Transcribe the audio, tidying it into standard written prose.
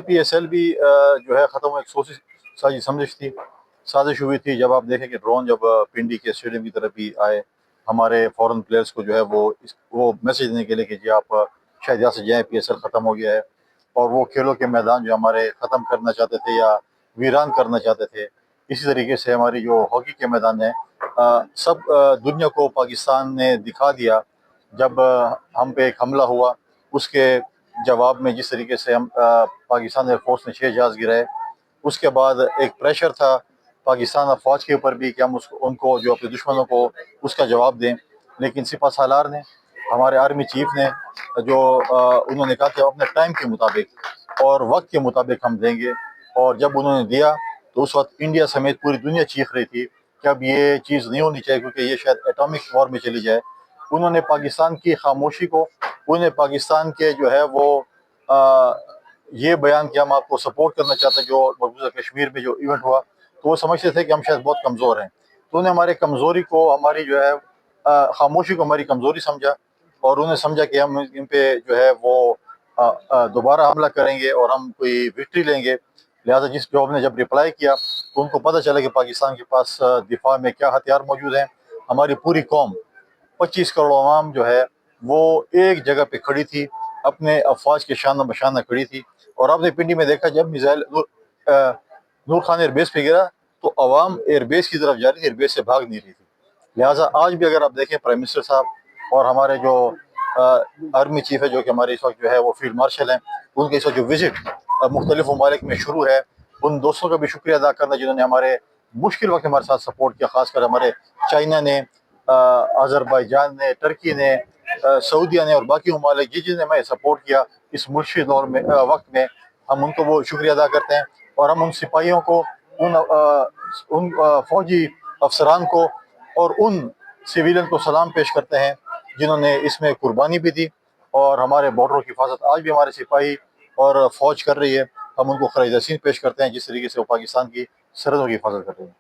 PSL بھی جو ہے ختم ہوا، ایک سازش سمجھ تھی، سازش ہوئی تھی جب آپ دیکھیں کہ ڈرون جب پنڈی کے اسٹیڈیم کی طرف بھی آئے، ہمارے فورن پلیئرز کو جو ہے وہ میسج دینے کے لیے کہ جی آپ شاید یہاں سے جائیں، PSL ختم ہو گیا ہے، اور وہ کھیلوں کے میدان جو ہمارے ختم کرنا چاہتے تھے یا ویران کرنا چاہتے تھے. اسی طریقے سے ہماری جو ہاکی کے میدان ہیں، سب دنیا کو پاکستان نے دکھا دیا جب ہم پہ ایک حملہ ہوا. اس کے جواب میں جس طریقے سے ہم پاکستان ایئر فورس نے 6 جہاز گرائے، اس کے بعد ایک پریشر تھا پاکستان فوج کے اوپر بھی کہ ہم ان کو جو اپنے دشمنوں کو اس کا جواب دیں. لیکن سپہ سالار نے، ہمارے آرمی چیف نے جو انہوں نے کہا کہ اپنے ٹائم کے مطابق اور وقت کے مطابق ہم دیں گے. اور جب انہوں نے دیا تو اس وقت انڈیا سمیت پوری دنیا چیخ رہی تھی کہ اب یہ چیز نہیں ہونی چاہیے، کیونکہ یہ شاید ایٹامک وار میں چلی جائے. انہوں نے پاکستان کی خاموشی کو، انہیں پاکستان کے جو ہے وہ یہ بیان کیا ہم آپ کو سپورٹ کرنا چاہتے ہیں جو مقبوضہ کشمیر میں جو ایونٹ ہوا. تو وہ سمجھتے تھے کہ ہم شاید بہت کمزور ہیں، تو انہیں ہمارے کمزوری کو، ہماری جو ہے خاموشی کو ہماری کمزوری سمجھا، اور انہیں سمجھا کہ ہم ان پہ جو ہے وہ دوبارہ حملہ کریں گے اور ہم کوئی وکٹری لیں گے. لہٰذا جس جواب نے جب رپلائی کیا تو ان کو پتہ چلا کہ پاکستان کے پاس دفاع میں کیا ہتھیار موجود ہیں. ہماری پوری قوم 25 کروڑ عوام جو ہے وہ ایک جگہ پہ کھڑی تھی، اپنے افواج کے شانہ بشانہ کھڑی تھی. اور آپ نے پنڈی میں دیکھا جب میزائل نور خان ایئر بیس پہ گرا تو عوام ایئر بیس کی طرف جا رہی تھی، ایئر بیس سے بھاگ نہیں رہی تھی. لہٰذا آج بھی اگر آپ دیکھیں پرائم منسٹر صاحب اور ہمارے جو آرمی چیف ہے جو کہ ہمارے اس وقت جو ہے وہ فیلڈ مارشل ہیں، ان کے اس وقت جو وزٹ مختلف ممالک میں شروع ہے، ان دوستوں کا بھی شکریہ ادا کرنا جنہوں نے ہمارے مشکل وقت ہمارے ساتھ سپورٹ کیا. خاص کر ہمارے چائنا نے، آذربائیجان نے، ٹرکی نے، سعودیہ نے اور باقی ممالک جن نے ہمیں سپورٹ کیا اس مشکل دور میں وقت میں. ہم ان کو وہ شکریہ ادا کرتے ہیں، اور ہم ان سپاہیوں کو، ان فوجی افسران کو اور ان سویلین کو سلام پیش کرتے ہیں جنہوں نے اس میں قربانی بھی دی. اور ہمارے بارڈروں کی حفاظت آج بھی ہمارے سپاہی اور فوج کر رہی ہے. ہم ان کو خراج تحسین پیش کرتے ہیں جس طریقے سے وہ پاکستان کی سرحدوں کی حفاظت کرتے ہیں.